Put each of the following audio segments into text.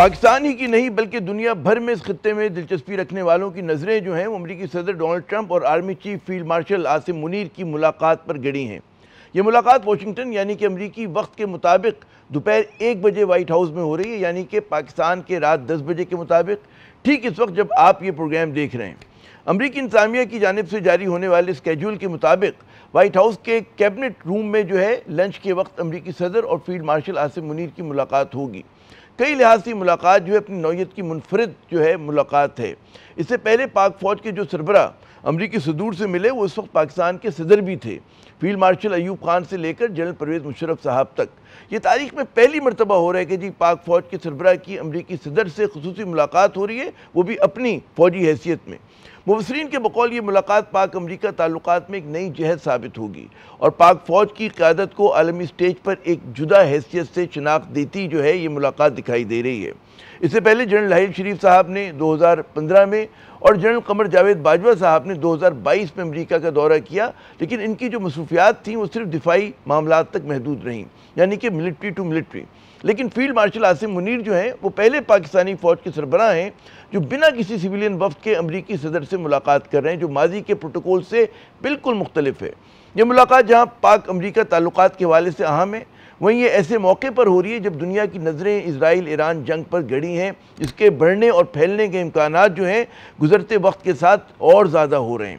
پاکستان ہی کی نہیں بلکہ دنیا بھر میں اس خطے میں دلچسپی رکھنے والوں کی نظریں جو ہیں وہ امریکی صدر ڈونلڈ ٹرمپ اور army chief field marshal Asim Munir کی ملاقات پر گڑی ہیں۔ یہ ملاقات واشنگٹن یعنی کہ امریکی وقت کے مطابق دوپہر 1 بجے وائٹ ہاؤس میں ہو رہی ہے، یعنی کہ پاکستان کے رات 10 بجے کے مطابق، ٹھیک اس وقت جب آپ یہ پروگرام دیکھ رہے ہیں۔ امریکی انتظامیہ کی جانب سے جاری ہونے والے اسکیڈول کے مطابق وائٹ ہاؤس کے کیبنٹ روم میں جو ہے لنچ کے وقت امریکی صدر اور فیلڈ مارشل عاصم منیر کی ملاقات ہوگی۔ کئی لحاظ سے ملاقات جو ہے اپنی نوعیت کی منفرد جو ہے ملاقات ہے۔ اس سے پہلے پاک فوج کے جو سربراہ امریکی صدور سے ملے وہ اس وقت پاکستان کے صدر بھی تھے، فیلڈ مارشل ایوب خان سے لے کر جنرل پرویز مشرف صاحب تک۔ یہ تاریخ میں پہلی مرتبہ ہو رہا ہے کہ جی پاک فوج کے سربراہ کی امریکی صدر سے خصوصی ملاقات ہو رہی ہے، وہ بھی اپنی فوجی حیثیت میں۔ مبصرین کے بقول یہ ملاقات پاک امریکہ تعلقات میں ایک نئی جہت ثابت ہوگی اور پاک فوج کی قیادت کو عالمی سٹیج پر ایک جدا حیثیت سے شناخت دیتی جو ہے یہ ملاقات دکھائی دے رہی ہے۔ اس سے پہلے جنرل ناہید شریف صاحب نے 2015 میں اور جنرل قمر جاوید باجوہ صاحب نے 2022 میں امریکہ کا دورہ کیا، لیکن ان کی جو مصروفیات تھیں وہ صرف دفاعی معاملات تک محدود رہیں، یعنی کہ ملٹری ٹو ملٹری۔ لیکن فیلڈ مارشل عاصم منیر جو ہیں وہ پہلے پاکستانی فوج کے سربراہ ہیں جو بنا کسی سویلین وفد کے امریکی صدر سے ملاقات کر رہے ہیں، جو ماضی کے پروٹوکول سے بالکل مختلف ہے۔ یہ ملاقات جہاں پاک امریکہ تعلقات کے حوالے سے اہم ہے، وہیں یہ ایسے موقع پر ہو رہی ہے جب دنیا کی نظریں اسرائیل ایران جنگ پر گڑی ہیں، جس کے بڑھنے اور پھیلنے کے امکانات جو ہیں گزرتے وقت کے ساتھ اور زیادہ ہو رہے ہیں۔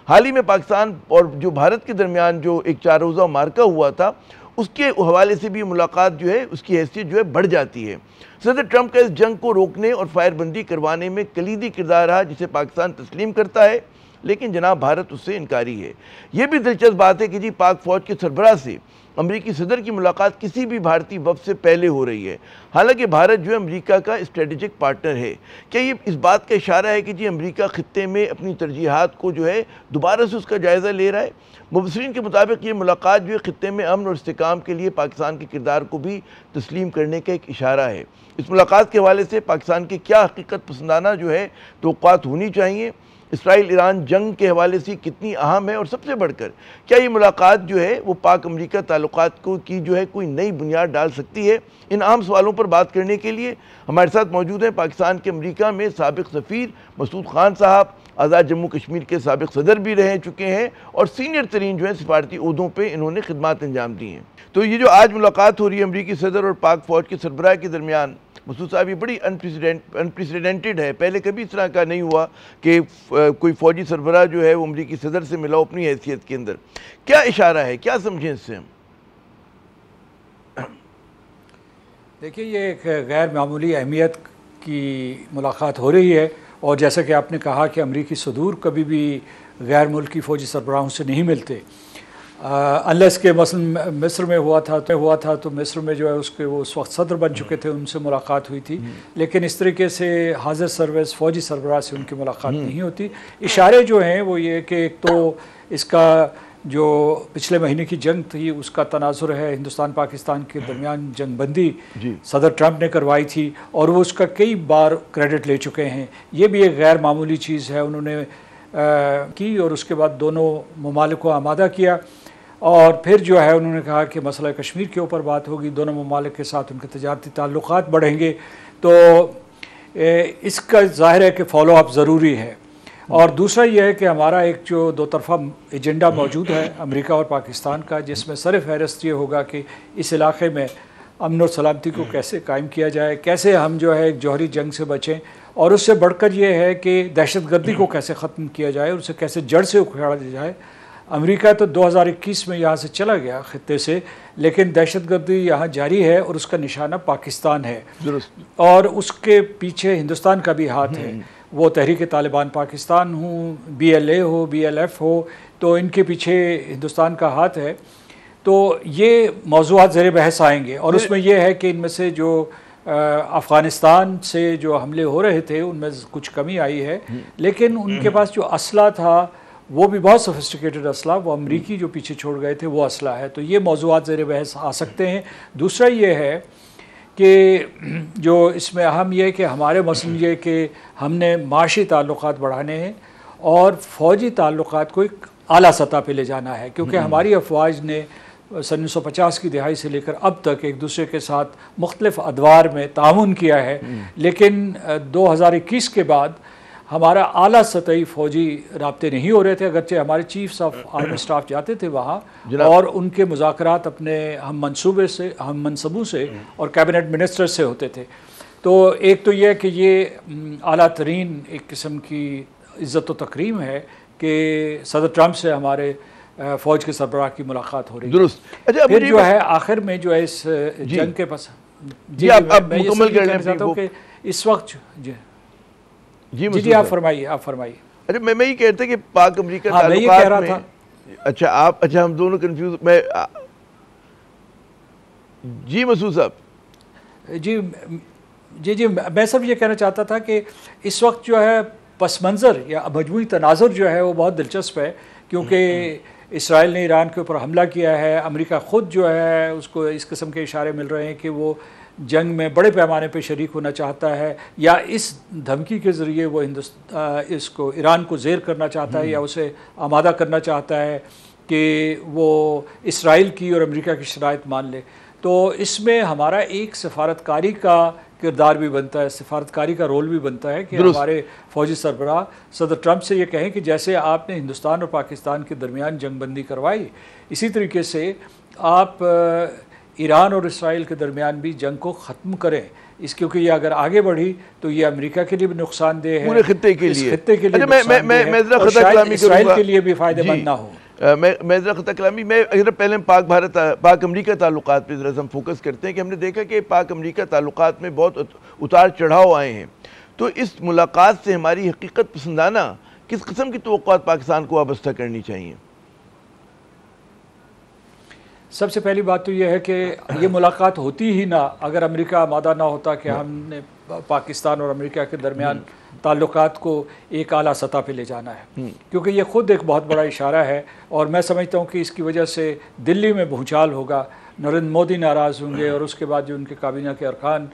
حال ہی میں پاکستان اور جو بھارت کے درمیان جو ایک 4 روزہ معرکہ ہوا تھا، اس کے حوالے سے بھی ملاقات جو ہے اس کی حیثیت جو ہے بڑھ جاتی ہے۔ صدر ٹرمپ کا اس جنگ کو روکنے اور فائر بندی کروانے میں کلیدی کردار رہا، جسے پاکستان تسلیم کرتا ہے، لیکن جناب بھارت اس سے انکاری ہے۔ یہ بھی دلچسپ بات ہے کہ جی پاک فوج کے سربراہ سے امریکی صدر کی ملاقات کسی بھی بھارتی وفد سے پہلے ہو رہی ہے، حالانکہ بھارت جو ہے امریکہ کا اسٹریٹجک پارٹنر ہے۔ کیا یہ اس بات کا اشارہ ہے کہ جی امریکہ خطے میں اپنی ترجیحات کو جو ہے دوبارہ سے اس کا جائزہ لے رہا ہے؟ مبصرین کے مطابق یہ ملاقات جو ہے خطے میں امن اور استحکام کے لیے پاکستان کے کردار کو بھی تسلیم کرنے کا ایک اشارہ ہے۔ اس ملاقات کے حوالے سے پاکستان کے کیا حقیقت پسندانہ جو ہے توقعات ہونی چاہیے؟ اسرائیل ایران جنگ کے حوالے سے کتنی اہم ہے؟ اور سب سے بڑھ کر کیا یہ ملاقات جو ہے وہ پاک امریکہ تعلقات کی جو ہے کوئی نئی بنیاد ڈال سکتی ہے؟ ان اہم سوالوں پر بات کرنے کے لیے ہمارے ساتھ موجود ہیں پاکستان کے امریکہ میں سابق سفیر مسعود خان صاحب، آزاد جموں کشمیر کے سابق صدر بھی رہ چکے ہیں اور سینئر ترین جو ہے سفارتی عہدوں پہ انہوں نے خدمات انجام دی ہیں۔ تو یہ جو آج ملاقات ہو رہی ہے امریکی صدر اور پاک فوج کے سربراہ کے درمیان، مسعود صاحب یہ بڑی انپریسیڈنٹڈ ہے، پہلے کبھی اس طرح کا نہیں ہوا کہ کوئی فوجی سربراہ جو ہے وہ امریکی صدر سے ملا اپنی حیثیت کے اندر۔ کیا اشارہ ہے؟ کیا سمجھیں اس سے ہم؟ دیکھیے یہ ایک غیر معمولی اہمیت کی ملاقات ہو رہی ہے، اور جیسا کہ آپ نے کہا کہ امریکی صدور کبھی بھی غیر ملکی فوجی سربراہوں سے نہیں ملتے، انلیس کے مثلا مصر میں ہوا تھا تو مصر میں جو ہے وہ اس وقت صدر بن چکے تھے، ان سے ملاقات ہوئی تھی، لیکن اس طریقے سے حاضر سروس فوجی سربراہ سے ان کی ملاقات نہیں ہوتی۔ اشارے جو ہیں وہ یہ کہ ایک تو اس کا جو پچھلے مہینے کی جنگ تھی اس کا تناظر ہے، ہندوستان پاکستان کے درمیان جنگ بندی صدر ٹرمپ نے کروائی تھی اور وہ اس کا کئی بار کریڈٹ لے چکے ہیں، یہ بھی ایک غیر معمولی چیز ہے انہوں نے کی، اور اس کے بعد دونوں ممالک کو آمادہ کیا، اور پھر جو ہے انہوں نے کہا کہ مسئلہ کشمیر کے اوپر بات ہوگی، دونوں ممالک کے ساتھ ان کے تجارتی تعلقات بڑھیں گے، تو اس کا ظاہر ہے کہ فالو اپ ضروری ہے۔ اور دوسرا یہ ہے کہ ہمارا ایک جو 2 طرفہ ایجنڈا موجود ہے امریکہ اور پاکستان کا، جس میں سر فہرست یہ ہوگا کہ اس علاقے میں امن و سلامتی کو کیسے قائم کیا جائے، کیسے ہم جو ہے ایک جوہری جنگ سے بچیں، اور اس سے بڑھ کر یہ ہے کہ دہشت گردی کو کیسے ختم کیا جائے، اور اسے کیسے جڑ سے اکھاڑا جائے۔ امریکہ تو 2021 میں یہاں سے چلا گیا خطے سے، لیکن دہشت گردی یہاں جاری ہے اور اس کا نشانہ پاکستان ہے، اور اس کے پیچھے ہندوستان کا بھی ہاتھ ہے، وہ تحریک طالبان پاکستان ہوں، BLA ہو، BLF ہو، تو ان کے پیچھے ہندوستان کا ہاتھ ہے۔ تو یہ موضوعات زیر بحث آئیں گے، اور اس میں یہ ہے کہ ان میں سے جو افغانستان سے جو حملے ہو رہے تھے ان میں کچھ کمی آئی ہے، لیکن ان کے پاس جو اسلحہ تھا وہ بھی بہت سوفسٹیکیٹڈ اسلحہ، وہ امریکی جو پیچھے چھوڑ گئے تھے وہ اسلحہ ہے، تو یہ موضوعات زیر بحث آ سکتے ہیں۔ دوسرا یہ ہے کہ جو اس میں اہم یہ ہے کہ ہمارے مسئلہ یہ کہ ہم نے معاشی تعلقات بڑھانے ہیں اور فوجی تعلقات کو ایک اعلیٰ سطح پہ لے جانا ہے، کیونکہ ہماری افواج نے سن 1950 کی دہائی سے لے کر اب تک ایک دوسرے کے ساتھ مختلف ادوار میں تعاون کیا ہے، لیکن 2021 کے بعد ہمارا اعلیٰ سطحی فوجی رابطے نہیں ہو رہے تھے، اگرچہ ہمارے چیفز آف آرمی اسٹاف جاتے تھے وہاں اور ان کے مذاکرات اپنے ہم منصبوں سے اور کیبنٹ منسٹر سے ہوتے تھے۔ تو ایک تو یہ کہ یہ اعلیٰ ترین ایک قسم کی عزت و تکریم ہے کہ صدر ٹرمپ سے ہمارے فوج کے سربراہ کی ملاقات ہو رہی ہے۔ درست۔ اچھا پھر جو ہے آخر میں جو ہے اس جنگ کے پس آپ مکمل کر لیں چاہتا ہوں کہ اس وقت جی آپ فرمائیے اچھا میں یہ کہتا کہ پاک امریکہ تعلقات میں اچھا ہم دونوں کنفیوز جی مسعود صاحب جی میں صرف یہ کہنا چاہتا تھا کہ اس وقت جو ہے پس منظر یا مجموعی تناظر جو ہے وہ بہت دلچسپ ہے، کیونکہ اسرائیل نے ایران کے اوپر حملہ کیا ہے، امریکہ خود جو ہے اس کو اس قسم کے اشارے مل رہے ہیں کہ وہ جنگ میں بڑے پیمانے پہ شریک ہونا چاہتا ہے، یا اس دھمکی کے ذریعے وہ اس کو ایران کو زیر کرنا چاہتا ہے یا اسے آمادہ کرنا چاہتا ہے کہ وہ اسرائیل کی اور امریکہ کی شرائط مان لے۔ تو اس میں ہمارا ایک سفارتکاری کا کردار بھی بنتا ہے، سفارتکاری کا رول بھی بنتا ہے کہ ہمارے فوجی سربراہ صدر ٹرمپ سے یہ کہیں کہ جیسے آپ نے ہندوستان اور پاکستان کے درمیان جنگ بندی کروائی، اسی طریقے سے آپ ایران اور اسرائیل کے درمیان بھی جنگ کو ختم کریں، کیونکہ یہ اگر آگے بڑھی تو یہ امریکہ کے لیے بھی نقصان دہ ہے، پورے خطے کے لیے نقصان دہ ہے، اور شاید اسرائیل کے لیے بھی فائدہ مند نہ ہو۔ میں ذرا خطہ کلامی میں اگر پہلے پاک امریکہ تعلقات پہ ذرا ہم فوکس کرتے ہیں کہ ہم نے دیکھا کہ پاک امریکہ تعلقات میں بہت اتار چڑھاؤ آئے ہیں، تو اس ملاقات سے ہماری حقیقت پسندانہ کس قسم کی توقعات پاکستان کو وابستہ کرنی چاہیے؟ سب سے پہلی بات تو یہ ہے کہ یہ ملاقات ہوتی ہی نہ اگر امریکہ آمادہ نہ ہوتا کہ ہم نے پاکستان اور امریکہ کے درمیان تعلقات کو ایک اعلیٰ سطح پہ لے جانا ہے، کیونکہ یہ خود ایک بہت بڑا اشارہ ہے، اور میں سمجھتا ہوں کہ اس کی وجہ سے دلی میں بھونچال ہوگا، نریندر مودی ناراض ہوں گے، اور اس کے بعد جو ان کے کابینہ کے ارکان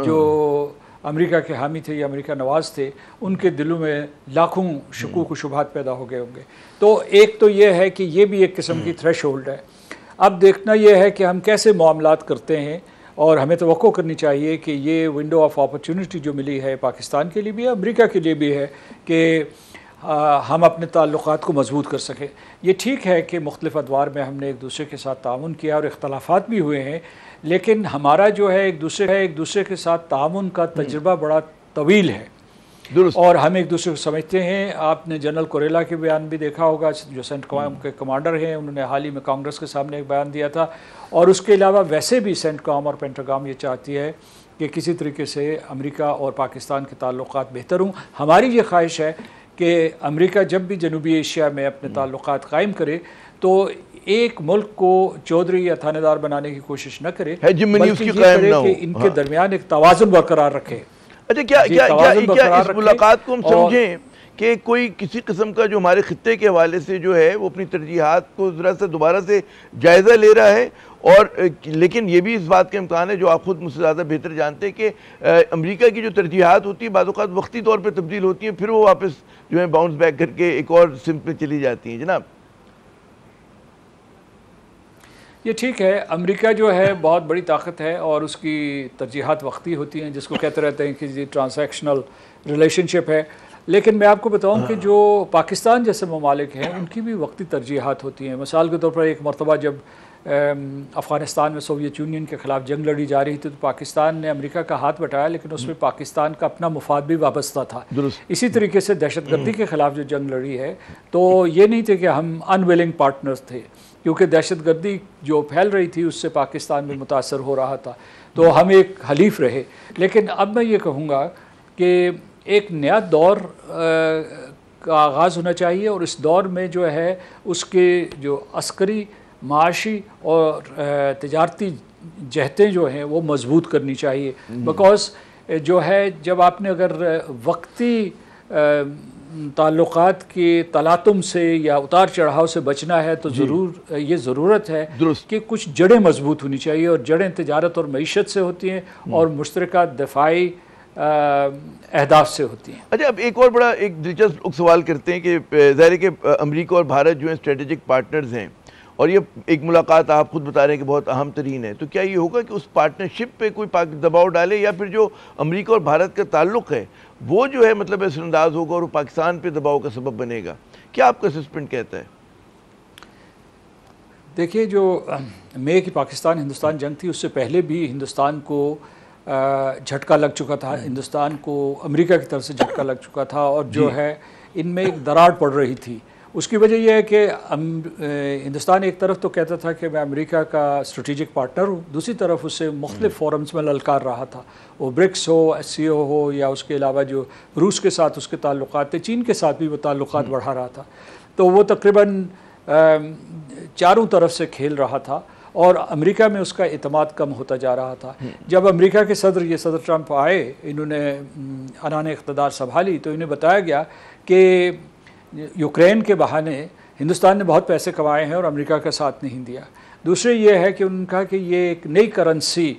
جو امریکہ کے حامی تھے یا امریکہ نواز تھے، ان کے دلوں میں لاکھوں شکوک و شبہات پیدا ہو گئے ہوں گے۔ تو ایک تو یہ ہے کہ یہ بھی ایک قسم کی تھریش ہولڈ ہے۔ اب دیکھنا یہ ہے کہ ہم کیسے معاملات کرتے ہیں، اور ہمیں توقع کرنی چاہیے کہ یہ ونڈو آف اپرچونٹی جو ملی ہے پاکستان کے لیے بھی ہے، امریکہ کے لیے بھی ہے، کہ ہم اپنے تعلقات کو مضبوط کر سکیں۔ یہ ٹھیک ہے کہ مختلف ادوار میں ہم نے ایک دوسرے کے ساتھ تعاون کیا اور اختلافات بھی ہوئے ہیں، لیکن ہمارا جو ہے ایک دوسرے کے ساتھ تعاون کا تجربہ بڑا طویل ہے، اور ہم ایک دوسرے کو سمجھتے ہیں۔ آپ نے جنرل کوریلا کے بیان بھی دیکھا ہوگا، جو سینٹکام کے کمانڈر ہیں، انہوں نے حال ہی میں کانگریس کے سامنے ایک بیان دیا تھا، اور اس کے علاوہ ویسے بھی سینٹکام اور پینٹاگام یہ چاہتی ہے کہ کسی طریقے سے امریکہ اور پاکستان کے تعلقات بہتر ہوں۔ ہماری یہ خواہش ہے کہ امریکہ جب بھی جنوبی ایشیا میں اپنے تعلقات قائم کرے تو ایک ملک کو چودھری یا تھانے دار بنانے کی کوشش نہ کرے، بلکہ یہ کرے کہ ان کے درمیان ایک توازن برقرار رکھے۔ اچھا کیا اس ملاقات کو ہم سمجھیں کہ کوئی کسی قسم کا جو ہمارے خطے کے حوالے سے جو ہے وہ اپنی ترجیحات کو ذرا سا دوبارہ سے جائزہ لے رہا ہے، اور لیکن یہ بھی اس بات کا امکان ہے جو آپ خود مجھ سے زیادہ بہتر جانتے ہیں کہ امریکہ کی جو ترجیحات ہوتی ہیں بعض اوقات وقتی طور پہ تبدیل ہوتی ہیں، پھر وہ واپس جو ہے باؤنس بیک کر کے ایک اور سمت میں چلی جاتی ہیں۔ جناب یہ ٹھیک ہے، امریکہ جو ہے بہت بڑی طاقت ہے اور اس کی ترجیحات وقتی ہوتی ہیں، جس کو کہتے رہتے ہیں کہ یہ ٹرانزیکشنل ریلیشن شپ ہے، لیکن میں آپ کو بتاؤں کہ جو پاکستان جیسے ممالک ہیں ان کی بھی وقتی ترجیحات ہوتی ہیں۔ مثال کے طور پر ایک مرتبہ جب افغانستان میں سوویت یونین کے خلاف جنگ لڑی جا رہی تھی تو پاکستان نے امریکہ کا ہاتھ بٹایا، لیکن اس میں پاکستان کا اپنا مفاد بھی وابستہ تھا۔ اسی طریقے سے دہشت گردی کے خلاف جو جنگ لڑی ہے تو یہ نہیں تھے کہ ہم انویلنگ پارٹنرز تھے، کیونکہ دہشت گردی جو پھیل رہی تھی اس سے پاکستان بھی متاثر ہو رہا تھا، تو ہم ایک حلیف رہے۔ لیکن اب میں یہ کہوں گا کہ ایک نیا دور کا آغاز ہونا چاہیے، اور اس دور میں جو ہے اس کے جو عسکری، معاشی اور تجارتی جہتیں جو ہیں وہ مضبوط کرنی چاہیے، بیکاز جو ہے جب آپ نے اگر وقتی تعلقات کے تلاطم سے یا اتار چڑھاؤ سے بچنا ہے تو یہ ضرورت ہے کہ کچھ جڑیں مضبوط ہونی چاہیے، اور جڑیں تجارت اور معیشت سے ہوتی ہیں اور مشترکہ دفاعی اہداف سے ہوتی ہیں۔ اچھا اب ایک اور بڑا ایک دلچسپ سوال کرتے ہیں کہ ظاہر ہے کہ امریکہ اور بھارت جو ہیں اسٹریٹجک پارٹنرز ہیں، اور یہ ایک ملاقات آپ خود بتا رہے ہیں کہ بہت اہم ترین ہے، تو کیا یہ ہوگا کہ اس پارٹنرشپ پہ کوئی دباؤ ڈالے، یا پھر جو امریکہ اور بھارت کا تعلق ہے وہ جو ہے مطلب اثر انداز ہوگا اور وہ پاکستان پہ دباؤ کا سبب بنے گا؟ کیا آپ کا اسسمنٹ کہتا ہے؟ دیکھیے، جو مئی کی پاکستان ہندوستان جنگ تھی، اس سے پہلے بھی ہندوستان کو جھٹکا لگ چکا تھا، ہندوستان کو امریکہ کی طرف سے جھٹکا لگ چکا تھا، اور جو ہے ان میں ایک دراڑ پڑ رہی تھی۔ اس کی وجہ یہ ہے کہ ہندوستان ایک طرف تو کہتا تھا کہ میں امریکہ کا اسٹریٹجک پارٹنر ہوں، دوسری طرف اسے مختلف فورمز میں للکار رہا تھا، وہ برکس ہو، SCO ہو، یا اس کے علاوہ جو روس کے ساتھ اس کے تعلقات تھے، چین کے ساتھ بھی وہ تعلقات بڑھا رہا تھا۔ تو وہ تقریباً چاروں طرف سے کھیل رہا تھا، اور امریکہ میں اس کا اعتماد کم ہوتا جا رہا تھا۔ جب امریکہ کے صدر ٹرمپ آئے، انہوں نے عنان اقتدار سنبھالی، تو انہیں بتایا گیا کہ یوکرین کے بہانے ہندوستان نے بہت پیسے کمائے ہیں اور امریکہ کا ساتھ نہیں دیا۔ دوسرے یہ ہے کہ انہوں نے کہا کہ یہ ایک نئی کرنسی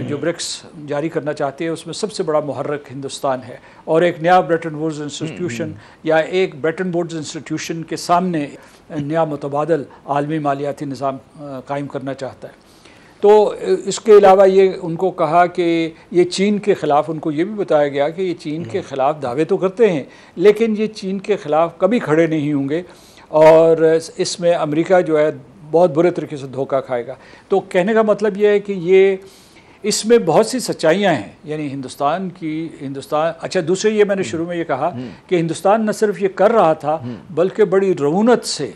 جو برکس جاری کرنا چاہتے ہیں، اس میں سب سے بڑا محرک ہندوستان ہے، اور ایک نیا بریٹن ووڈز انسٹیٹیوشن یا ایک بریٹن ووڈز انسٹیٹیوشن کے سامنے نیا متبادل عالمی مالیاتی نظام قائم کرنا چاہتا ہے۔ تو اس کے علاوہ یہ ان کو کہا کہ یہ چین کے خلاف، ان کو یہ بھی بتایا گیا کہ یہ چین کے خلاف دعوے تو کرتے ہیں، لیکن یہ چین کے خلاف کبھی کھڑے نہیں ہوں گے، اور اس میں امریکہ جو ہے بہت برے طریقے سے دھوکہ کھائے گا۔ تو کہنے کا مطلب یہ ہے کہ یہ اس میں بہت سی سچائیاں ہیں، یعنی ہندوستان اچھا، دوسرے یہ میں نے شروع میں یہ کہا کہ ہندوستان نہ صرف یہ کر رہا تھا بلکہ بڑی رعونت سے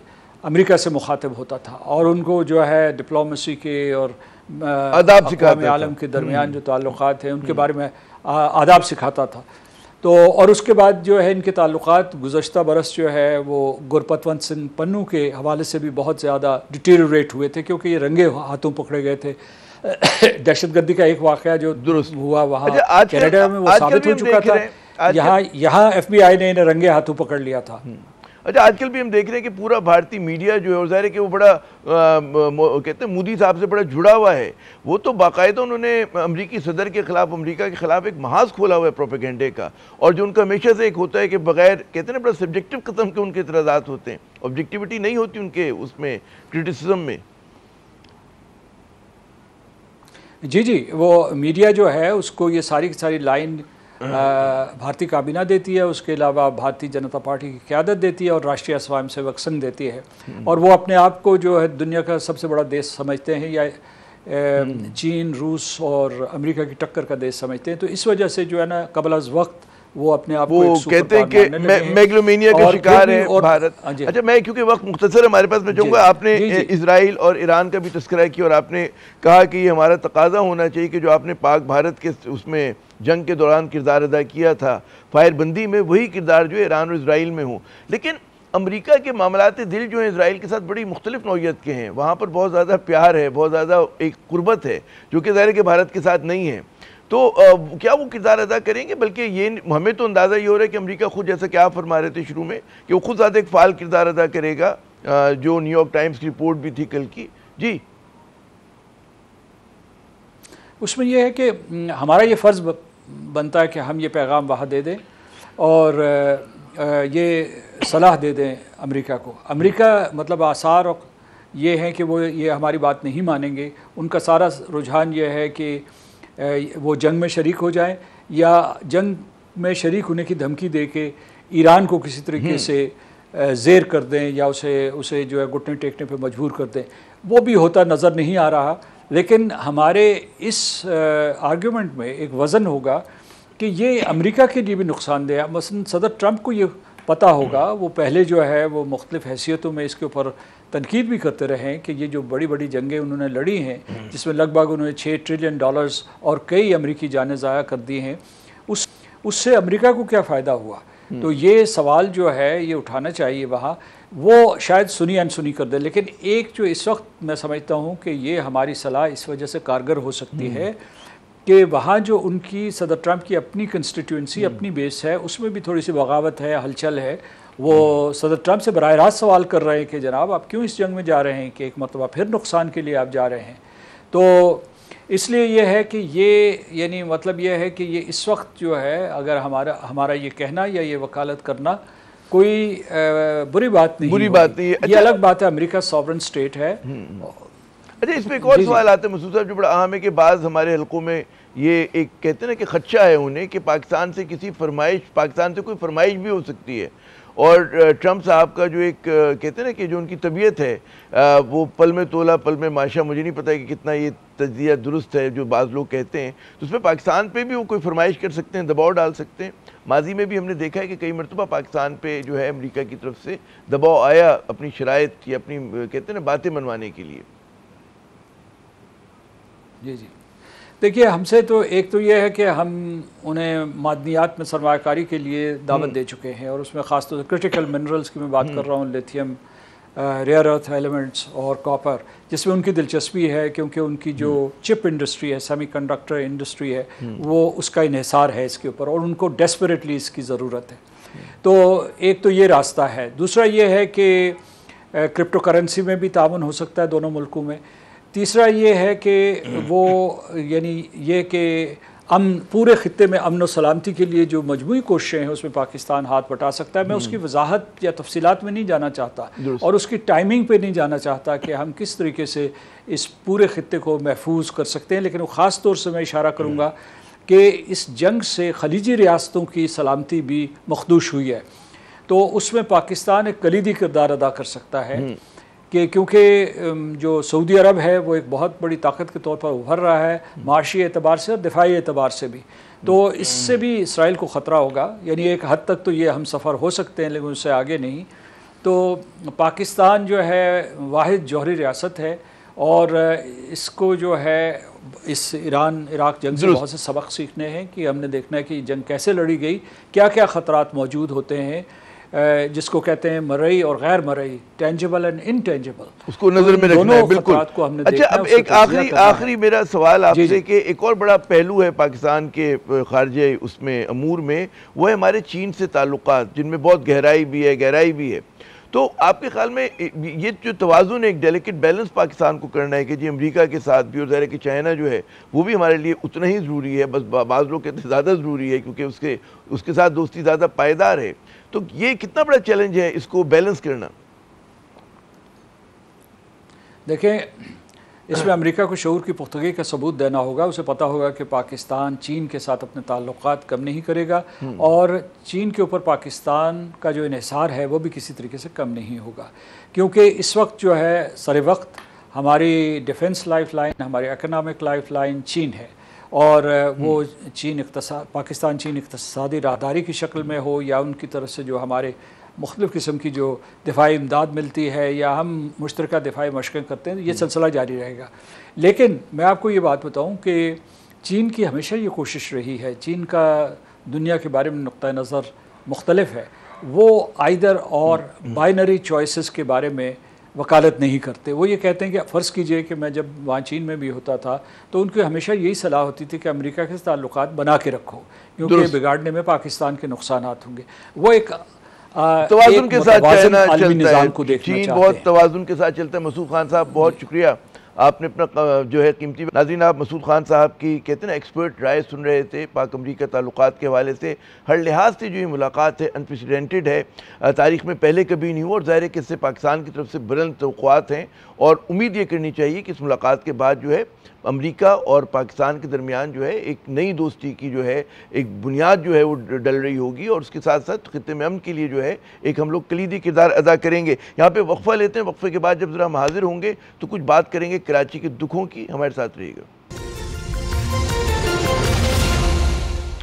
امریکہ سے مخاطب ہوتا تھا، اور ان کو جو ہے ڈپلومیسی کے اور اقوام عالم کے درمیان جو تعلقات ہیں ان کے بارے میں آداب سکھاتا تھا۔ تو اور اس کے بعد جو ہے ان کے تعلقات گزشتہ برس جو ہے وہ گرپتونت سنگھ پنو کے حوالے سے بھی بہت زیادہ ڈیٹیریوریٹ ہوئے تھے، کیونکہ یہ رنگے ہاتھوں پکڑے گئے تھے۔ دہشت گردی کا ایک واقعہ جو ہوا وہاں کینیڈا میں، وہ ثابت ہو چکا تھا، یہاں FBI نے انہیں رنگے ہاتھوں پکڑ لیا تھا۔ اچھا، آج کل بھی ہم دیکھ رہے ہیں کہ پورا بھارتی میڈیا جو ہے، اور ظاہر ہے کہ وہ بڑا کہتے ہیں مودی صاحب سے بڑا جڑا ہوا ہے، وہ تو باقاعدہ انہوں نے امریکی صدر کے خلاف، امریکہ کے خلاف ایک محاذ کھولا ہوا ہے پروپیگنڈے کا، اور جو ان کا ہمیشہ سے ایک ہوتا ہے کہ بغیر کہتے ہیں نا بڑا سبجیکٹو قسم کے ان کے اعتراضات ہوتے ہیں، آبجیکٹیوٹی نہیں ہوتی ان کے اس میں کرٹیسزم میں۔ جی، وہ میڈیا جو ہے اس کو یہ ساری کی ساری لائن بھارتی کابینہ دیتی ہے، اس کے علاوہ بھارتی جنتا پارٹی کی قیادت دیتی ہے، اور راشٹریہ سوائم سیوک سنگھ دیتی ہے، اور وہ اپنے آپ کو جو ہے دنیا کا سب سے بڑا دیش سمجھتے ہیں، یا چین، روس اور امریکہ کی ٹکر کا دیش سمجھتے ہیں۔ تو اس وجہ سے جو ہے نا قبل از وقت وہ اپنے آپ کو کہتے ہیں کہ میگلومینیا کا شکار ہے بھارت۔ اچھا، میں کیونکہ وقت مختصر ہے ہمارے پاس، میں چاہوں گا آپ نے اسرائیل اور ایران کا بھی تذکرہ کیا، اور آپ نے کہا کہ یہ ہمارا تقاضا ہونا چاہیے کہ جو آپ نے پاک بھارت کے اس میں جنگ کے دوران کردار ادا کیا تھا فائر بندی میں، وہی کردار جو ہے ایران اور اسرائیل میں ہوں۔ لیکن امریکہ کے معاملات دل جو ہیں اسرائیل کے ساتھ بڑی مختلف نوعیت کے ہیں، وہاں پر بہت زیادہ پیار ہے، بہت زیادہ ایک قربت ہے، جو کہ ظاہر ہے کہ بھارت کے ساتھ نہیں ہے۔ تو کیا وہ کردار ادا کریں گے؟ بلکہ یہ ہمیں تو اندازہ یہ ہو رہا ہے کہ امریکہ خود، جیسا کہ آپ فرما رہے تھے شروع میں، کہ وہ خود زیادہ ایک فعال کردار ادا کرے گا، جو نیو یارک ٹائمز کی رپورٹ بھی تھی کل کی۔ جی، اس میں یہ ہے کہ ہمارا یہ فرض بنتا ہے کہ ہم یہ پیغام وہاں دے دیں، اور یہ صلاح دے دیں امریکہ کو۔ امریکہ مطلب آثار یہ ہیں کہ وہ یہ ہماری بات نہیں مانیں گے، ان کا سارا رجحان یہ ہے کہ وہ جنگ میں شریک ہو جائیں، یا جنگ میں شریک ہونے کی دھمکی دے کے ایران کو کسی طریقے سے زیر کر دیں، یا اسے جو ہے گھٹنے ٹیکنے پہ مجبور کر دیں۔ وہ بھی ہوتا نظر نہیں آ رہا، لیکن ہمارے اس آرگیومنٹ میں ایک وزن ہوگا کہ یہ امریکہ کے لیے بھی نقصان دہ ہے۔ مثلا صدر ٹرمپ کو یہ پتہ ہوگا، وہ پہلے جو ہے وہ مختلف حیثیتوں میں اس کے اوپر تنقید بھی کرتے رہے کہ یہ جو بڑی بڑی جنگیں انہوں نے لڑی ہیں، جس میں لگ بھگ انہوں نے $6 ٹریلین اور کئی امریکی جانیں ضائع کر دی ہیں، اس سے امریکہ کو کیا فائدہ ہوا؟ تو یہ سوال جو ہے یہ اٹھانا چاہیے وہاں، وہ شاید سنی انسنی کر دے۔ لیکن ایک جو اس وقت میں سمجھتا ہوں کہ یہ ہماری صلاح اس وجہ سے کارگر ہو سکتی ہے کہ وہاں جو ان کی صدر ٹرمپ کی اپنی کنسٹیٹیوئنسی، اپنی بیس ہے، اس میں بھی تھوڑی سی بغاوت ہے، ہلچل ہے۔ وہ صدر ٹرمپ سے براہ راست سوال کر رہے ہیں کہ جناب آپ کیوں اس جنگ میں جا رہے ہیں، کہ ایک مرتبہ پھر نقصان کے لیے آپ جا رہے ہیں۔ تو اس لیے یہ ہے کہ یہ یعنی مطلب یہ ہے کہ یہ اس وقت جو ہے اگر ہمارا یہ کہنا یا یہ وکالت کرنا کوئی بری بات نہیں، بری بات نہیں ہے. یہ الگ بات ہے، امریکہ سوورن اسٹیٹ ہے. اچھا اس پہ ایک اور سوال آتا ہے مسعود صاحب جو بڑا اہم ہے کہ بعض ہمارے حلقوں میں یہ ایک کہتے ہیں نا کہ خدشہ ہے انہیں کہ پاکستان سے کوئی فرمائش بھی ہو سکتی ہے، اور ٹرمپ صاحب کا جو ایک کہتے ہیں نا کہ جو ان کی طبیعت ہے وہ پل میں تولا پل میں ماشا، مجھے نہیں پتا کہ کتنا یہ تجزیہ درست ہے جو بعض لوگ کہتے ہیں، تو اس میں پاکستان پہ بھی وہ کوئی فرمائش کر سکتے ہیں، دباؤ ڈال سکتے ہیں. ماضی میں بھی ہم نے دیکھا ہے کہ کئی مرتبہ پاکستان پہ جو ہے امریکہ کی طرف سے دباؤ آیا اپنی شرائط یا اپنی کہتے ہیں نا باتیں منوانے کے لیے. جی دیکھیے، ہم سے تو ایک تو یہ ہے کہ ہم انہیں معدنیات میں سرمایہ کاری کے لیے دعوت دے چکے ہیں، اور اس میں خاص طور سے کرٹیکل منرلز کی میں بات کر رہا ہوں، لیتھیم، ریئر ارتھ ایلیمنٹس اور کاپر، جس میں ان کی دلچسپی ہے کیونکہ ان کی جو چپ انڈسٹری ہے، سیمی کنڈکٹر انڈسٹری ہے، وہ اس کا انحصار ہے اس کے اوپر، اور ان کو ڈیسپریٹلی اس کی ضرورت ہے. تو ایک تو یہ راستہ ہے. دوسرا یہ ہے کہ کرپٹو کرنسی میں بھی تعاون ہو سکتا ہے دونوں ملکوں میں. تیسرا یہ ہے کہ وہ یعنی یہ کہ پورے خطے میں امن و سلامتی کے لیے جو مجموعی کوششیں ہیں اس میں پاکستان ہاتھ بٹا سکتا ہے. میں اس کی وضاحت یا تفصیلات میں نہیں جانا چاہتا، اور اس کی ٹائمنگ پہ نہیں جانا چاہتا کہ ہم کس طریقے سے اس پورے خطے کو محفوظ کر سکتے ہیں، لیکن خاص طور سے میں اشارہ کروں گا کہ اس جنگ سے خلیجی ریاستوں کی سلامتی بھی مخدوش ہوئی ہے. تو اس میں پاکستان ایک کلیدی کردار ادا کر سکتا ہے، کہ کیونکہ جو سعودی عرب ہے وہ ایک بہت بڑی طاقت کے طور پر ابھر رہا ہے، معاشی اعتبار سے اور دفاعی اعتبار سے بھی. تو اس سے بھی اسرائیل کو خطرہ ہوگا. یعنی ایک حد تک تو یہ ہم سفر ہو سکتے ہیں، لیکن اس سے آگے نہیں. تو پاکستان جو ہے واحد جوہری ریاست ہے، اور اس کو جو ہے اس ایران عراق جنگ سے بہت سے سبق سیکھنے ہیں، کہ ہم نے دیکھنا ہے کہ جنگ کیسے لڑی گئی، کیا کیا خطرات موجود ہوتے ہیں، جس کو کہتے ہیں مرئی اور غیر مرئی، ٹینجیبل اینڈ انٹینجیبل، اس کو نظر میں رکھنا ہے. بالکل. اچھا اب ایک آخری میرا سوال آپ سے کہ ایک اور بڑا پہلو ہے پاکستان کے خارجہ اس میں امور میں، وہ ہے ہمارے چین سے تعلقات، جن میں بہت گہرائی بھی ہے. تو آپ کے خیال میں یہ جو توازن ہے، ایک ڈیلیکٹ بیلنس پاکستان کو کرنا ہے کہ جی امریکہ کے ساتھ بھی، اور ظاہر ہے کہ چائنا جو ہے وہ بھی ہمارے لیے اتنا ہی ضروری ہے، بس بعض لوگ کہتے ہیں زیادہ ضروری ہے کیونکہ اس کے ساتھ دوستی زیادہ پائیدار ہے. تو یہ کتنا بڑا چیلنج ہے اس کو بیلنس کرنا؟ دیکھیں، اس میں امریکہ کو شعور کی پختگی کا ثبوت دینا ہوگا. اسے پتہ ہوگا کہ پاکستان چین کے ساتھ اپنے تعلقات کم نہیں کرے گا، اور چین کے اوپر پاکستان کا جو انحصار ہے وہ بھی کسی طریقے سے کم نہیں ہوگا. کیونکہ اس وقت جو ہے سر وقت ہماری ڈیفنس لائف لائن، ہماری اکنامک لائف لائن چین ہے، اور وہ پاکستان چین اقتصادی راہداری کی شکل میں ہو، یا ان کی طرف سے جو ہمارے مختلف قسم کی جو دفاعی امداد ملتی ہے، یا ہم مشترکہ دفاعی مشقیں کرتے ہیں، یہ سلسلہ جاری رہے گا. لیکن میں آپ کو یہ بات بتاؤں کہ چین کی ہمیشہ یہ کوشش رہی ہے، چین کا دنیا کے بارے میں نقطہ نظر مختلف ہے. وہ آئیدر اور بائنری چوائسز کے بارے میں وکالت نہیں کرتے. وہ یہ کہتے ہیں کہ فرض کیجئے کہ میں جب وہاں چین میں بھی ہوتا تھا تو ان کی ہمیشہ یہی صلاح ہوتی تھی کہ امریکہ کے تعلقات بنا کے رکھو، کیونکہ بگاڑنے میں پاکستان کے نقصانات ہوں گے. وہ ایک توازن کے ساتھ چلتا ہے، چین بہت توازن کے ساتھ چلتا ہے. مسعود خان صاحب بہت شکریہ، آپ نے اپنا جو ہے قیمتی. ناظرین، آپ مسعود خان صاحب کی کہتے ہیں نا ایکسپرٹ رائے سن رہے تھے پاک امریکہ تعلقات کے حوالے سے. ہر لحاظ سے جو یہ ملاقات ہے انپریسیڈنٹڈ ہے، تاریخ میں پہلے کبھی نہیں ہوا، اور ظاہر ہے کہ اس سے پاکستان کی طرف سے بلند توقعات ہیں، اور امید یہ کرنی چاہیے کہ اس ملاقات کے بعد جو ہے امریکہ اور پاکستان کے درمیان جو ہے ایک نئی دوستی کی جو ہے ایک بنیاد جو ہے وہ ڈل رہی ہوگی، اور اس کے ساتھ ساتھ خطے میں امن کے لیے جو ہے ایک ہم لوگ کلیدی کردار ادا کریں گے. یہاں پہ وقفہ لیتے ہیں، وقفے کے بعد جب ذرا ہم حاضر ہوں گے تو کچھ بات کریں گے کراچی کے دکھوں کی. ہمارے ساتھ رہیے گا.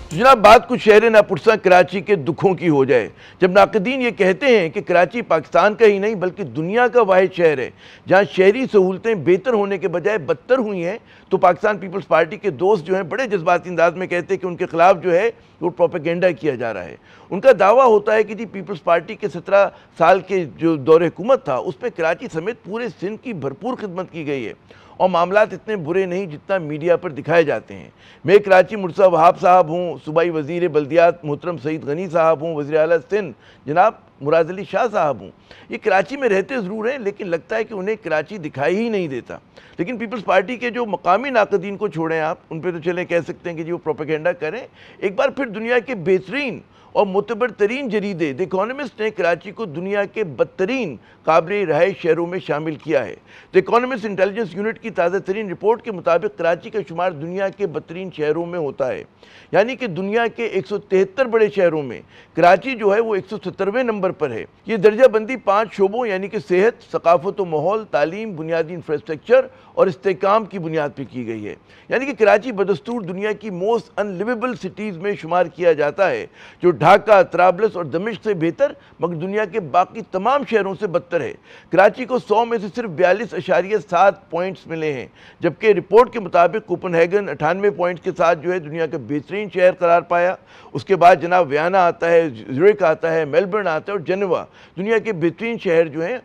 جناب، بات کچھ شہر ناپرساں کراچی کے دکھوں کی ہو جائے جب ناقدین یہ کہتے ہیں کہ کراچی پاکستان کا ہی نہیں بلکہ دنیا کا واحد شہر ہے جہاں شہری سہولتیں بہتر ہونے کے بجائے بدتر ہوئی ہیں، تو پاکستان پیپلز پارٹی کے دوست جو ہیں بڑے جذباتی انداز میں کہتے ہیں کہ ان کے خلاف جو ہے وہ پروپیگنڈا کیا جا رہا ہے. ان کا دعویٰ ہوتا ہے کہ جی پیپلز پارٹی کے 17 سال کے جو دور حکومت تھا اس پہ کراچی سمیت پورے سندھ کی بھرپور خدمت کی گئی ہے، اور معاملات اتنے برے نہیں جتنا میڈیا پر دکھائے جاتے ہیں. میں کراچی مرزا وہاب صاحب ہوں، صوبائی وزیر بلدیات محترم سعید غنی صاحب ہوں، وزیر اعلیٰ سندھ جناب مراد علی شاہ صاحب ہوں، یہ کراچی میں رہتے ضرور ہیں لیکن لگتا ہے کہ انہیں کراچی دکھائی ہی نہیں دیتا۔ لیکن پیپلز پارٹی کے جو مقامی ناقدین کو چھوڑیں آپ، ان پہ تو چلیں کہہ سکتے ہیں کہ جی وہ پروپیگنڈا کریں، ایک بار پھر دنیا کے بہترین اور معتبر ترین جریدے دی اکانومسٹ نے کراچی کو دنیا کے بدترین قابل رہائش شہروں میں شامل کیا ہے۔ دی اکانومسٹ انٹیلیجنس یونٹ کی تازہ ترین رپورٹ کے مطابق کراچی کا شمار دنیا کے بدترین شہروں میں ہوتا ہے، یعنی کہ دنیا کے 173 بڑے شہروں میں کراچی جو ہے وہ 170ویں نمبر پر ہے۔ یہ درجہ بندی 5 شعبوں یعنی کہ صحت، ثقافت و ماحول، تعلیم، بنیادی انفراسٹرکچر اور استحکام کی بنیاد پہ کی گئی ہے، یعنی کہ کراچی بدستور دنیا کی موسٹ ان لیویبل سٹیز میں شمار کیا جاتا ہے، جو ڈھاکہ، طرابلس اور دمشق سے بہتر مگر دنیا کے باقی تمام شہروں سے بدتر ہے۔ کراچی کو 100 میں سے صرف 42.7 پوائنٹس ملے ہیں، جبکہ رپورٹ کے مطابق کوپن ہیگن 98 پوائنٹس کے ساتھ جو ہے دنیا کا بہترین شہر قرار پایا۔ اس کے بعد جناب ویانا آتا ہے، زیورخ آتا ہے، میلبرن آتا ہے اور جنیوا دنیا کے بہترین شہر جو ہیں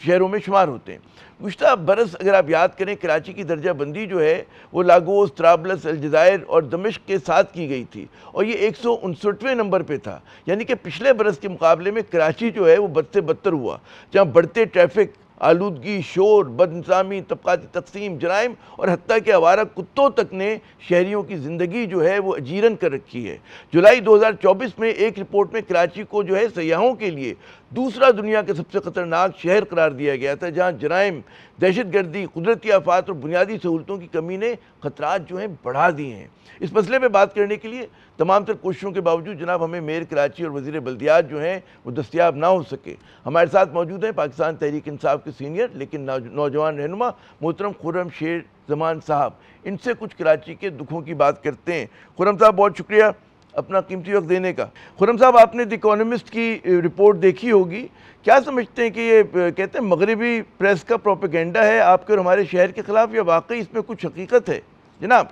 شہروں میں شمار ہوتے ہیں۔ گزشتہ برس اگر آپ یاد کریں کراچی کی درجہ بندی جو ہے وہ لاگوس، طرابلس، الجزائر اور دمشق کے ساتھ کی گئی تھی اور یہ 159ویں نمبر پہ تھا، یعنی کہ پچھلے برس کے مقابلے میں کراچی جو ہے وہ بد سے بدتر ہوا، جہاں بڑھتے ٹریفک، آلودگی، شور، بد نظامی، طبقاتی تقسیم، جرائم اور حتیٰ کہ آوارہ کتوں تک نے شہریوں کی زندگی جو ہے وہ اجیرن کر رکھی ہے۔ جولائی 2024 میں ایک رپورٹ میں کراچی کو جو ہے سیاحوں کے لیے دوسرا دنیا کے سب سے خطرناک شہر قرار دیا گیا تھا، جہاں جرائم، دہشت گردی، قدرتی آفات اور بنیادی سہولتوں کی کمی نے خطرات جو ہیں بڑھا دیے ہیں۔ اس مسئلے پہ بات کرنے کے لیے تمام تر کوششوں کے باوجود جناب ہمیں میئر کراچی اور وزیر بلدیات جو ہیں وہ دستیاب نہ ہو سکے۔ ہمارے ساتھ موجود ہیں پاکستان تحریک انصاف کے سینئر لیکن نوجوان رہنما محترم خرم شیر زمان صاحب، ان سے کچھ کراچی کے دکھوں کی بات کرتے ہیں۔ خرم صاحب بہت شکریہ اپنا قیمتی وقت دینے کا۔ خرم صاحب آپ نے دی اکانومسٹ کی رپورٹ دیکھی ہوگی، کیا سمجھتے ہیں کہ یہ کہتے ہیں مغربی پریس کا پروپیگنڈا ہے آپ کے اور ہمارے شہر کے خلاف، یا واقعی اس میں کچھ حقیقت ہے جناب؟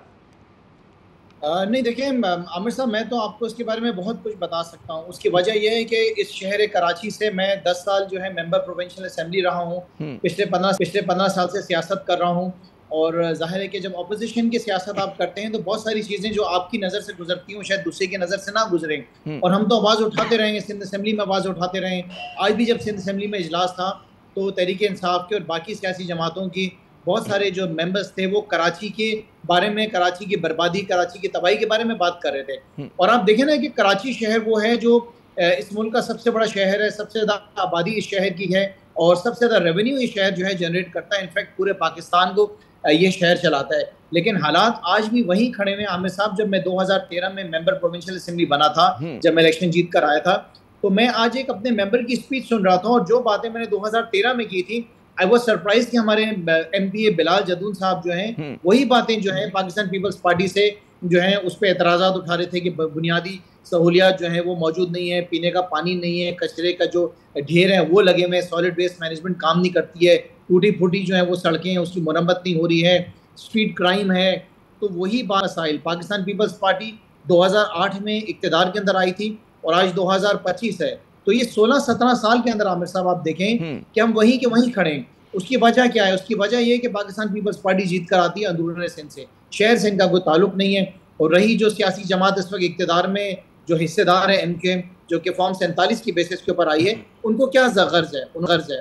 نہیں دیکھیں عامر صاحب، میں تو آپ کو اس کے بارے میں بہت کچھ بتا سکتا ہوں۔ اس کی وجہ یہ ہے کہ اس شہر کراچی سے میں 10 سال جو ہے ممبر پروونشل اسمبلی رہا ہوں، پچھلے 15 سال سے سیاست کر رہا ہوں، اور ظاہر ہے کہ جب اپوزیشن کی سیاست آپ کرتے ہیں تو بہت ساری چیزیں جو آپ کی نظر سے گزرتی ہوں شاید دوسرے کی نظر سے نہ گزریں، اور ہم تو آواز اٹھاتے رہیں گے، سندھ اسمبلی میں آواز اٹھاتے رہیں۔ آج بھی جب سندھ اسمبلی میں اجلاس تھا تو تحریک انصاف کے اور باقی سیاسی جماعتوں کی بہت سارے جو ممبرز تھے وہ کراچی کے بارے میں، کراچی کی بربادی، کراچی کی تباہی کے بارے میں بات کر رہے تھے۔ اور آپ دیکھیں نا کہ کراچی شہر وہ ہے جو اس ملک کا سب سے بڑا شہر ہے، سب سے زیادہ آبادی اس شہر کی ہے اور سب سے زیادہ ریونیو یہ شہر جو ہے جنریٹ کرتا ہے، انفیکٹ پورے پاکستان کو یہ شہر چلاتا ہے۔ لیکن حالات آج بھی وہیں کھڑے ہوئے۔ عامر صاحب، جب میں 2013 میں ممبر پروونشل اسمبلی بنا تھا، جب میں الیکشن جیت کر آیا تھا، تو میں آج ایک اپنے ممبر کی اسپیچ سن رہا تھا اور جو باتیں میں نے 2013 میں کی تھی، I was surprised کہ ہمارے ایم پی اے بلال جدون صاحب جو ہیں وہی باتیں جو ہیں پاکستان پیپلز پارٹی سے جو ہیں اس پہ اعتراضات اٹھا رہے تھے کہ بنیادی سہولیات جو ہیں وہ موجود نہیں ہیں، پینے کا پانی نہیں ہے، کچرے کا جو ڈھیر ہے وہ لگے ہوئے ہیں، سالڈ ویسٹ مینجمنٹ کام نہیں کرتی ہے، ٹوٹی پھوٹی جو ہیں وہ سڑکیں ہیں اس کی مرمت نہیں ہو رہی ہے، اسٹریٹ کرائم ہے۔ تو وہی مسائل پاکستان پیپلز پارٹی 2008 میں اقتدار کے اندر آئی تھی اور آج 2025 ہے، تو یہ 16-17 سال کے اندر عامر صاحب آپ دیکھیں کہ ہم وہیں کے وہیں کھڑے ہیں۔ اس کی وجہ کیا ہے؟ اس کی وجہ یہ ہے کہ پاکستان پیپلز پارٹی جیت کر آتی ہے اندرون سندھ سے، شہر سے ان کا کوئی تعلق نہیں ہے۔ اور رہی جو سیاسی جماعت اس وقت اقتدار میں جو حصے دار ہے ایم کیو ایم، جو کہ فارم 47 کی بیسس کے اوپر آئی ہے، ان کو کیا غرض ہے؟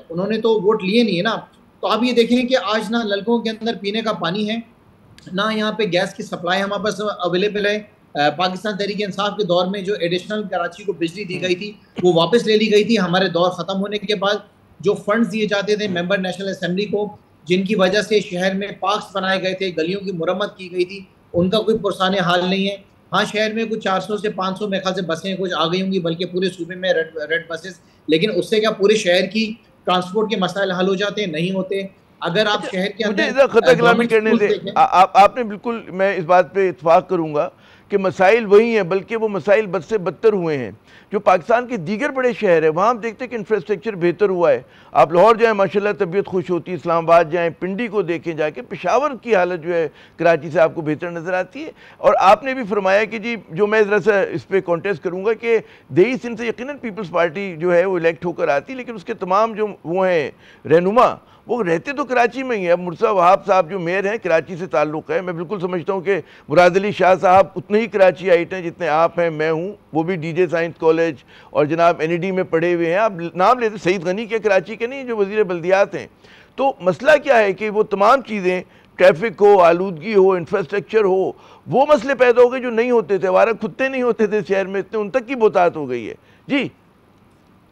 انہوں نے تو ووٹ لیے نہیں ہے نا۔ تو آپ یہ دیکھیں کہ آج نہ نلکوں کے اندر پینے کا پانی ہے، نہ یہاں پہ گیس کی سپلائی ہمارے پاس اویلیبل ہے۔ پاکستان تحریک انصاف کے دور میں جو ایڈیشنل کراچی کو بجلی دی گئی تھی وہ واپس لے لی گئی تھی ہمارے دور ختم ہونے کے بعد۔ جو فنڈز دیے جاتے تھے ممبر نیشنل اسمبلی کو، جن کی وجہ سے شہر میں پارکس بنائے گئے تھے، گلیوں کی مرمت کی گئی تھی، ان کا کوئی پرسان حال نہیں ہے۔ ہاں شہر میں کچھ 400 سے 500 میرے خیال سے بسیں کچھ آ گئی ہوں گی، بلکہ پورے صوبے میں ریڈ بسز، لیکن اس سے کیا پورے شہر کی ٹرانسپورٹ کے مسائل حل ہو جاتے ہیں؟ نہیں ہوتے۔ اگر آپ شہر کے اندر خطہ کلامی کرنے دیں، آپ نے بالکل، میں اس بات پہ اتفاق کروں گا کہ مسائل وہی ہیں، بلکہ وہ مسائل بد سے بدتر ہوئے ہیں۔ جو پاکستان کے دیگر بڑے شہر ہیں وہاں ہم دیکھتے ہیں کہ انفراسٹرکچر بہتر ہوا ہے۔ آپ لاہور جائیں ماشاءاللہ طبیعت خوش ہوتی ہے، اسلام آباد جائیں، پنڈی کو دیکھیں جا کے، پشاور کی حالت جو ہے کراچی سے آپ کو بہتر نظر آتی ہے۔ اور آپ نے بھی فرمایا کہ جی جو میں ذرا سا اس پہ کانٹیسٹ کروں گا کہ دیہی سندھ سے یقیناً پیپلز پارٹی جو ہے وہ الیکٹ ہو کر آتی، لیکن اس کے تمام جو وہ ہیں رہنما وہ رہتے تو کراچی میں ہی ہیں. اب مرزا وہاب صاحب جو میئر ہیں کراچی سے تعلق ہے. میں بالکل سمجھتا ہوں کہ مراد علی شاہ صاحب اتنے ہی کراچی آئٹ ہیں جتنے آپ ہیں, میں ہوں, وہ بھی ڈی جے سائنس کالج اور جناب این ای ڈی میں پڑھے ہوئے ہیں. آپ نام لیتے سعید غنی کے کراچی کے نہیں, جو وزیر بلدیات ہیں. تو مسئلہ کیا ہے کہ وہ تمام چیزیں, ٹریفک ہو, آلودگی ہو, انفراسٹرکچر ہو, وہ مسئلے پیدا ہو گئے جو نہیں ہوتے تھے. ہمارا کتے نہیں ہوتے تھے شہر میں, اتنے ان تک کی بہتات ہو گئی ہے. جی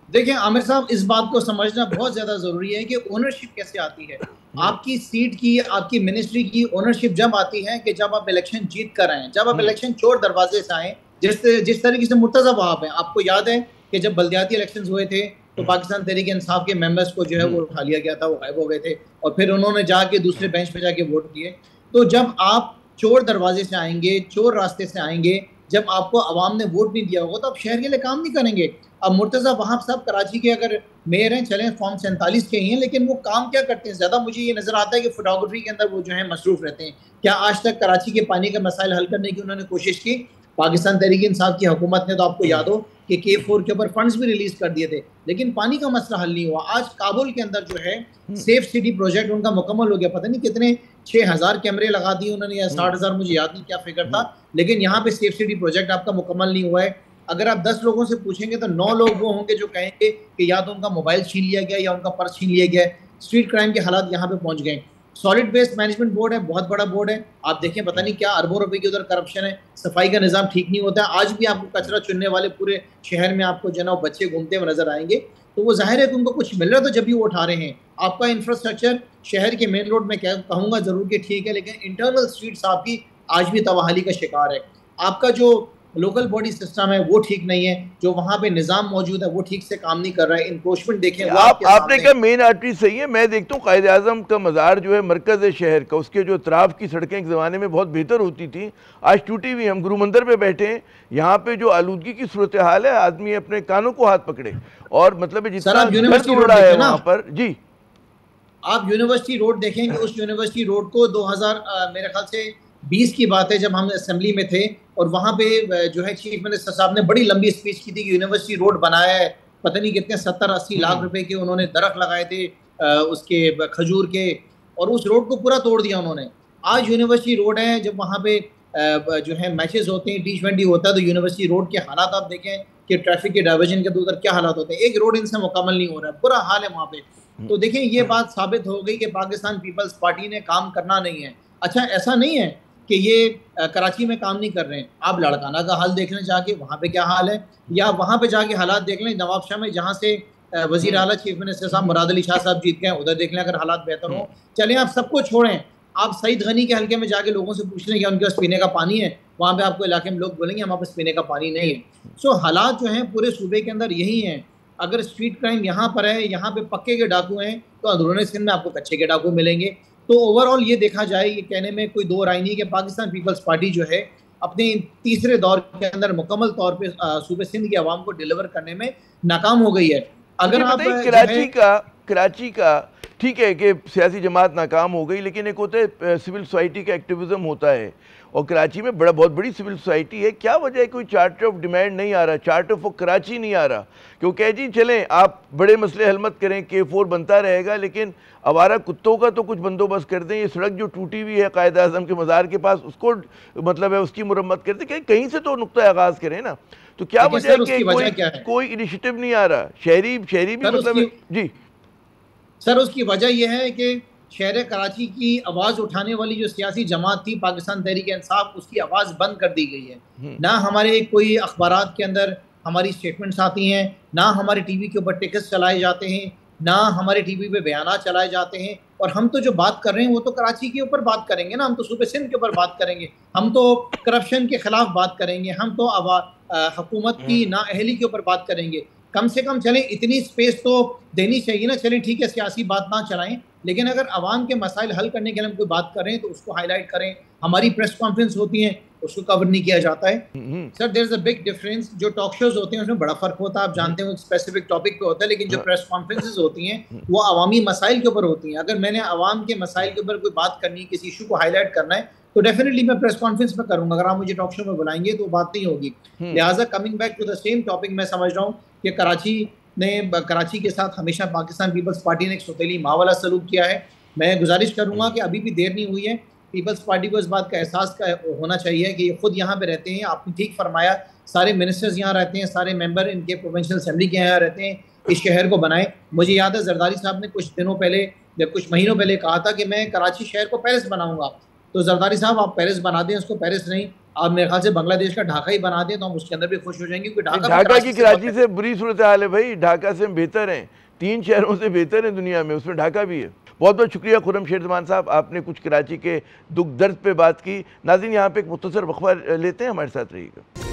دیکھیں عامر صاحب, اس بات کو سمجھنا بہت زیادہ ضروری ہے کہ اونرشپ کیسے آتی ہے. آپ کی سیٹ کی, آپ کی منسٹری کی اونرشپ جب آتی ہے کہ جب آپ الیکشن جیت کر آئیں, جب آپ الیکشن چور دروازے سے آئیں, جس طریقے سے مرتضی وہاب ہیں. آپ کو یاد ہے کہ جب بلدیاتی الیکشنز ہوئے تھے تو پاکستان تحریک انصاف کے ممبرز کو جو ہے وہ اٹھا لیا گیا تھا, وہ غائب ہو گئے تھے, اور پھر انہوں نے جا کے دوسرے بینچ پہ جا کے ووٹ دیے. تو جب آپ چور دروازے سے آئیں گے, چور راستے سے آئیں گے, جب آپ کو عوام نے ووٹ نہیں دیا ہوگا تو آپ شہر کے لیے کام نہیں کریں گے. اب مرتضی وہاب صاحب کراچی کے اگر میئر ہیں, چلیں فارم 47 کے ہی ہیں, لیکن وہ کام کیا کرتے ہیں؟ زیادہ مجھے یہ نظر آتا ہے کہ فوٹوگرافی کے اندر وہ جو ہیں مصروف رہتے ہیں. کیا آج تک کراچی کے پانی کے مسائل حل کرنے کی انہوں نے کوشش کی؟ پاکستان تحریک انصاف کی حکومت نے تو آپ کو یاد ہو کہ K4 کے اوپر فنڈز بھی ریلیز کر دیے تھے, لیکن پانی کا مسئلہ حل نہیں ہوا. آج کابل کے اندر جو ہے سیف سٹی پروجیکٹ ان کا مکمل ہو گیا, پتہ نہیں کتنے 6,000 کیمرے لگا دیے انہوں نے, یا 60,000, مجھے یاد نہیں کیا فگر تھا, لیکن یہاں پہ سیف سٹی پروجیکٹ آپ کا مکمل نہیں ہوا ہے. اگر آپ 10 لوگوں سے پوچھیں گے تو 9 لوگ وہ ہوں گے جو کہیں گے کہ یا تو ان کا موبائل چھین لیا گیا یا ان کا پرس چھین لیا گیا ہے. اسٹریٹ کرائم کے حالات یہاں پہ پہنچ گئے. سالڈ ویسٹ مینجمنٹ بورڈ ہے, بہت بڑا بورڈ ہے, آپ دیکھیں پتہ نہیں کیا اربوں روپے کی ادھر کرپشن ہے, صفائی کا نظام ٹھیک نہیں ہوتا ہے. آج بھی آپ کو کچرا چننے والے پورے شہر میں آپ کو جو ہے نا بچے گھومتے ہوئے نظر آئیں گے. تو وہ ظاہر ہے کہ ان کو کچھ مل رہا ہے تو جب بھی وہ اٹھا رہے ہیں. آپ کا انفراسٹرکچر شہر کے مین روڈ میں کہوں گا ضرور کہ ٹھیک ہے, لیکن انٹرنل اسٹریٹس آپ کی آج بھی تباہلی کا شکار ہے. آپ کا جو لوکل باڈی سسٹم ہے وہ ٹھیک نہیں ہے, جو وہاں پہ نظام موجود ہے وہ ٹھیک سے کام نہیں کر رہا ہے. انکروچمنٹ دیکھیں, آپ نے کہا مین آرٹری صحیح ہے. میں دیکھتا ہوں قائد اعظم کا مزار جو ہے مرکز ہے شہر کا, اس کے جو اطراف کی سڑکیں ایک زمانے میں بہت بہتر ہوتی تھیں, آج ٹوٹی ہوئی. ہم گرو مندر پہ بیٹھے ہیں, یہاں پہ جو آلودگی کی صورتحال ہے, آدمی اپنے کانوں کو ہاتھ پکڑے, اور مطلب جتنا گرد ہو رہا ہے وہاں پر. جی آپ یونیورسٹی روڈ دیکھیں گے, اس یونیورسٹی روڈ کو 2000 میرے خیال سے 20 کی بات ہے جب ہم اسمبلی میں تھے, اور وہاں پہ جو ہے چیف منسٹر صاحب نے بڑی لمبی اسپیچ کی تھی کہ یونیورسٹی روڈ بنایا ہے, پتہ نہیں کتنے 70-80 لاکھ روپے کے انہوں نے درخت لگائے تھے اس کے کھجور کے, اور اس روڈ کو پورا توڑ دیا انہوں نے. آج یونیورسٹی روڈ ہے, جب وہاں پہ جو ہے میچز ہوتے ہیں, T20 ہوتا ہے, تو یونیورسٹی روڈ کے حالات آپ دیکھیں کہ ٹریفک کے ڈائیورژن کے ادھر کیا حالات ہوتے ہیں. ایک روڈ ان سے مکمل نہیں ہو رہا ہے, برا حال ہے وہاں پہ. تو دیکھیں یہ بات ثابت ہو گئی کہ پاکستان پیپلز پارٹی نے کام کرنا نہیں ہے. اچھا ایسا نہیں ہے کہ یہ کراچی میں کام نہیں کر رہے ہیں, آپ لاڑکانہ کا حال دیکھ لیں جا کے, وہاں پہ کیا حال ہے, یا وہاں پہ جا کے حالات دیکھ لیں نواب شاہ میں, جہاں سے وزیر اعلیٰ چیف منسٹر صاحب مراد علی شاہ صاحب جیت گئے, ادھر دیکھ لیں اگر حالات بہتر ہوں. چلیں آپ سب کو چھوڑیں, آپ سعید غنی کے حلقے میں جا کے لوگوں سے پوچھ لیں کہ ان کے پاس پینے کا پانی ہے, وہاں پہ آپ کو علاقے میں لوگ بولیں گے ہمارے پاس پینے کا پانی نہیں ہے. سو حالات جو ہیں پورے صوبے کے اندر یہی ہیں. اگر اسٹریٹ کرائم یہاں پر ہے, یہاں پہ پکے کے ڈاکو ہیں, تو اندرون سندھ میں آپ کو کچے کے ڈاکو ملیں گے. تو اوور آل یہ دیکھا جائے, یہ کہنے میں کوئی دو رائے نہیں کہ پاکستان پیپلز پارٹی جو ہے اپنے تیسرے دور کے اندر مکمل طور پہ صوبے سندھ کی عوام کو ڈیلیور کرنے میں ناکام ہو گئی ہے. اگر آپ کراچی کا ٹھیک ہے کہ سیاسی جماعت ناکام ہو گئی, لیکن ایک ہوتا ہے سول سوسائٹی کا ایکٹیویزم ہوتا ہے, اور کراچی میں بہت بڑی سول سوسائٹی ہے. کیا وجہ ہے کوئی چارٹر آف ڈیمانڈ نہیں آ رہا, چارٹر فور کراچی نہیں آ رہا, کیوں کہ جی چلیں آپ بڑے مسئلے حل مت کریں, K4 بنتا رہے گا, لیکن آوارہ کتوں کا تو کچھ بندوبست کر دیں. یہ سڑک جو ٹوٹی ہوئی ہے قائد اعظم کے مزار کے پاس, اس کو مطلب ہے اس کی مرمت کر دیں, کہیں سے تو نقطہ آغاز کریں نا. تو کیا وجہ ہے کہ کوئی انیشیٹو نہیں آ رہا, شہری بھی مطلب جی سر اس کی وجہ یہ ہے کہ شہر کراچی کی آواز اٹھانے والی جو سیاسی جماعت تھی پاکستان تحریک انصاف, اس کی آواز بند کر دی گئی ہے. نہ ہمارے کوئی اخبارات کے اندر ہماری سٹیٹمنٹس آتی ہیں, نہ ہمارے ٹی وی کے اوپر ٹکٹس چلائے جاتے ہیں, نہ ہمارے ٹی وی پہ بیانات چلائے جاتے ہیں. اور ہم تو جو بات کر رہے ہیں وہ تو کراچی کے اوپر بات کریں گے نا, ہم تو صوبے سندھ کے اوپر بات کریں گے, ہم تو کرپشن کے خلاف بات کریں گے, ہم تو حکومت کی نااہلی کے اوپر بات کریں گے. کم سے کم چلیں اتنی سپیس تو دینی چاہیے نا. چلیں ٹھیک ہے سیاسی بات نہ چلائیں, لیکن اگر عوام کے مسائل حل کرنے کے لیے ہم کوئی بات کر رہے ہیں تو اس کو ہائی لائٹ کریں. ہماری پریس کانفرنس ہوتی ہیں اس کو کور نہیں کیا جاتا ہے. سر دیر از اے بگ ڈفرینس. جو ٹاک شوز ہوتے ہیں اس میں بڑا فرق ہوتا ہے, آپ جانتے ہیں وہ اسپیسیفک ٹاپک پہ ہوتا ہے, لیکن جو پریس کانفرنسز ہوتی ہیں وہ عوامی مسائل کے اوپر ہوتی ہیں. اگر میں نے عوام کے مسائل کے اوپر کوئی بات کرنی ہے, کسی ایشو کو ہائی لائٹ کرنا ہے, تو ڈیفینیٹلی میں پریس کانفرنس میں کروں گا. اگر آپ مجھے ٹاک شو میں بلائیں گے تو بات نہیں ہوگی. لہٰذا coming back to the same topic, میں سمجھ رہا ہوں کہ کراچی نے کراچی کے ساتھ ہمیشہ پاکستان پیپلز پارٹی نے ایک سوتیلی ماں والا سلوک کیا ہے. میں گزارش کروں گا کہ ابھی بھی دیر نہیں ہوئی ہے, پیپلز پارٹی کو اس بات کا احساس ہونا چاہیے کہ یہ خود یہاں پہ رہتے ہیں. آپ نے ٹھیک فرمایا, سارے منسٹرز یہاں رہتے ہیں, سارے ممبر ان کے پروونشل اسمبلی کے یہاں رہتے ہیں. اس شہر کو بنائیں. مجھے یاد ہے زرداری صاحب نے کچھ دنوں پہلے یا کچھ مہینوں پہلے کہا تھا کہ میں کراچی شہر کو پیرس بناؤں گا. تو زرداری صاحب آپ پیرس بنا دیں اس کو, پیرس نہیں, آپ میرے خیال سے بنگلہ دیش کا ڈھاکہ ہی بنا دیں تو ہم اس کے اندر بھی خوش ہو جائیں گے, کیونکہ ڈھاکہ کی کراچی سے بری صورتحال ہے بھائی, ڈھاکہ سے ہم بہتر ہیں, 3 شہروں سے بہتر ہیں دنیا میں, اس میں ڈھاکہ بھی ہے. بہت بہت شکریہ خرم شیر زمان صاحب, آپ نے کچھ کراچی کے دکھ درد پہ بات کی. ناظرین یہاں پہ ایک مختصر وقفہ لیتے ہیں, ہمارے ساتھ رہیے گا.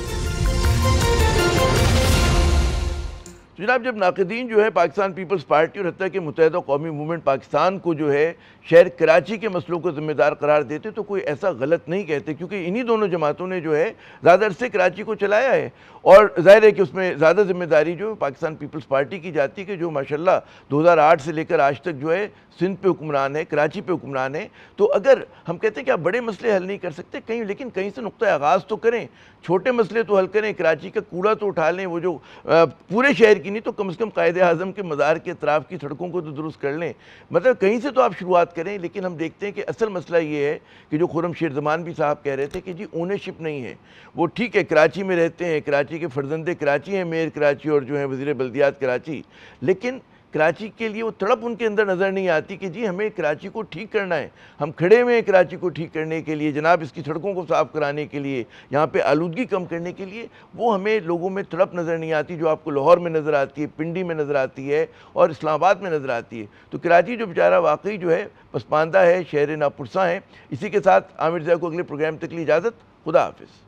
جناب, جب ناقدین جو ہے پاکستان پیپلز پارٹی اور حتیٰ کہ متحدہ قومی موومنٹ پاکستان کو جو ہے شہر کراچی کے مسئلوں کو ذمہ دار قرار دیتے تو کوئی ایسا غلط نہیں کہتے, کیونکہ انہی دونوں جماعتوں نے جو ہے زیادہ عرصے کراچی کو چلایا ہے, اور ظاہر ہے کہ اس میں زیادہ ذمہ داری جو پاکستان پیپلز پارٹی کی جاتی ہے, کہ جو ماشاءاللہ 2008 سے لے کر آج تک جو ہے سندھ پہ حکمران ہے, کراچی پہ حکمران ہے. تو اگر ہم کہتے ہیں کہ آپ بڑے مسئلے حل نہیں کر سکتے کہیں, لیکن کہیں سے نقطہ آغاز تو کریں, چھوٹے مسئلے تو حل کریں, کراچی کا کوڑا تو اٹھا لیں, وہ جو پورے شہر کی نہیں تو کم از کم قائد اعظم کے مزار کے اطراف کی سڑکوں کو تو درست کر لیں. مطلب کہیں سے تو آپ شروعات کریں. لیکن ہم دیکھتے ہیں کہ اصل مسئلہ یہ ہے کہ جو خرم شیر زمان بھی صاحب کہہ رہے تھے کہ جی اونرشپ نہیں ہے. وہ ٹھیک ہے کراچی میں رہتے ہیں, کراچی کے فرزند کراچی ہیں, میئر کراچی اور جو ہیں وزیر بلدیات کراچی, لیکن کراچی کے لیے وہ تڑپ ان کے اندر نظر نہیں آتی کہ جی ہمیں کراچی کو ٹھیک کرنا ہے. ہم کھڑے ہوئے ہیں کراچی کو ٹھیک کرنے کے لیے, جناب اس کی سڑکوں کو صاف کرانے کے لیے, یہاں پہ آلودگی کم کرنے کے لیے. وہ ہمیں لوگوں میں تڑپ نظر نہیں آتی جو آپ کو لاہور میں نظر آتی ہے, پنڈی میں نظر آتی ہے اور اسلام آباد میں نظر آتی ہے. تو کراچی جو بیچارہ واقعی جو ہے پسماندہ ہے, شہر ناپرساں ہے. اسی کے ساتھ عامر ضیاء کو اگلے پروگرام تک لی اجازت. خدا حافظ.